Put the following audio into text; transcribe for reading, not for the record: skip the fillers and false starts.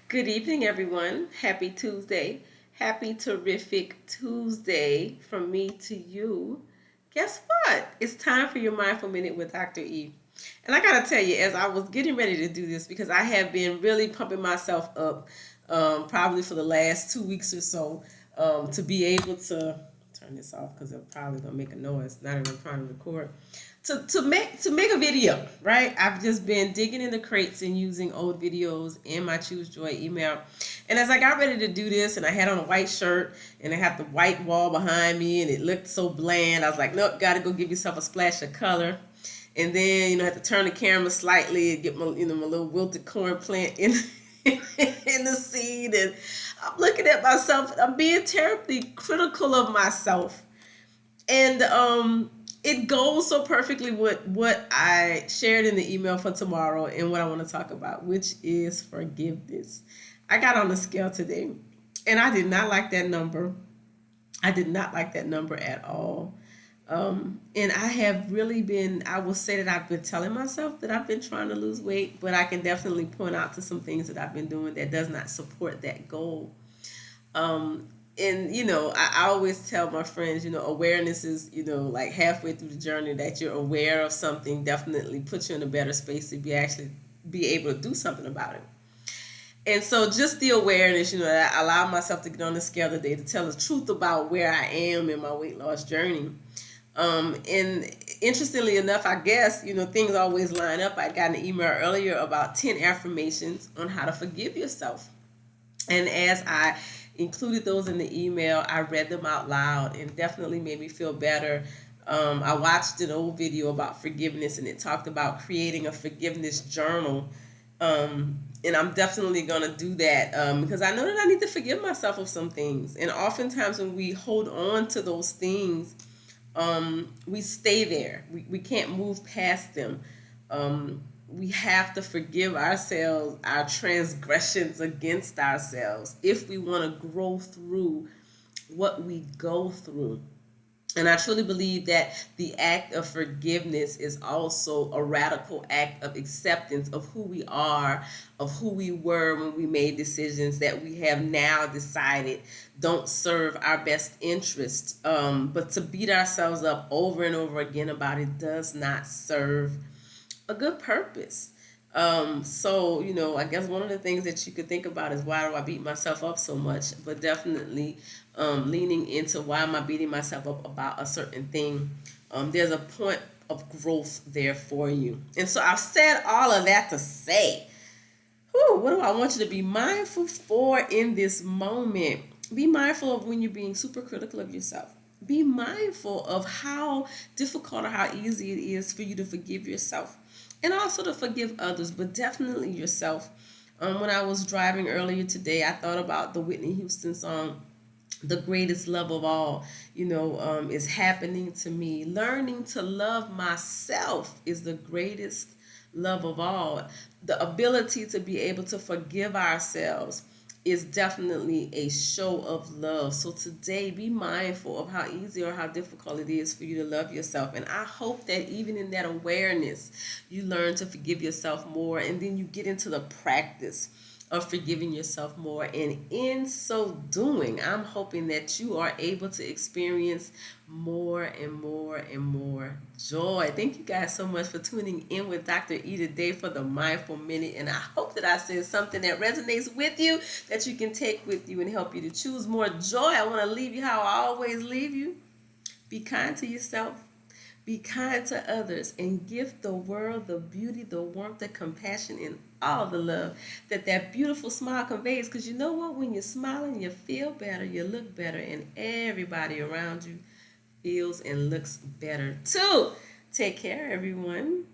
Good evening, everyone. Happy Tuesday. Happy terrific Tuesday from me to you. Guess what? It's time for your Mindful Minute with Dr. E. And I gotta tell you, as I was getting ready to do this, because I have been really pumping myself up, probably for the last 2 weeks or so, to be able to turn this off because they're probably gonna make a noise. Not even trying to record. To make a video, right? I've just been digging in the crates and using old videos in my Choose Joy email. And as I got ready to do this, and I had on a white shirt, and I had the white wall behind me, and it looked so bland, I was like, nope, gotta go give yourself a splash of color. And then, I had to turn the camera slightly and get my little wilted corn plant in in the seed. And I'm looking at myself. I'm being terribly critical of myself, and it goes so perfectly with what I shared in the email for tomorrow and what I want to talk about, which is forgiveness. I got on the scale today, and I did not like that number. I did not like that number at all. And I have really been, I will say that I've been telling myself that I've been trying to lose weight, but I can definitely point out to some things that I've been doing that does not support that goal. Um, and I always tell my friends, awareness is, like halfway through the journey, that you're aware of something definitely puts you in a better space to be able to do something about it. And so just the awareness, I allowed myself to get on the scale today to tell the truth about where I am in my weight loss journey. And interestingly enough, I guess, things always line up. I got an email earlier about 10 affirmations on how to forgive yourself. And as I included those in the email, I read them out loud and definitely made me feel better. I watched an old video about forgiveness, and it talked about creating a forgiveness journal. And I'm definitely going to do that because I know that I need to forgive myself of some things. And oftentimes when we hold on to those things, we stay there. We can't move past them. We have to forgive ourselves, our transgressions against ourselves, if we want to grow through what we go through. And I truly believe that the act of forgiveness is also a radical act of acceptance of who we are, of who we were when we made decisions that we have now decided don't serve our best interest. But to beat ourselves up over and over again about it does not serve a good purpose. So, I guess one of the things that you could think about is, why do I beat myself up so much? But definitely leaning into, why am I beating myself up about a certain thing? There's a point of growth there for you. And so I've said all of that to say, what do I want you to be mindful for in this moment? Be mindful of when you're being super critical of yourself. Be mindful of how difficult or how easy it is for you to forgive yourself, and also to forgive others, but definitely yourself. When I was driving earlier today, I thought about the Whitney Houston song, "The Greatest Love of All," is happening to me. Learning to love myself is the greatest love of all. The ability to be able to forgive ourselves is definitely a show of love. So today, be mindful of how easy or how difficult it is for you to love yourself. And I hope that even in that awareness, you learn to forgive yourself more, and then you get into the practice of forgiving yourself more. And in so doing, I'm hoping that you are able to experience more and more and more joy. Thank you guys so much for tuning in with Dr. E today for the Mindful Minute. And I hope that I said something that resonates with you, that you can take with you and help you to choose more joy. I want to leave you how I always leave you. Be kind to yourself. Be kind to others, and give the world the beauty, the warmth, the compassion, and all the love that beautiful smile conveys. Because you know what? When you're smiling, you feel better, you look better, and everybody around you feels and looks better too. Take care, everyone.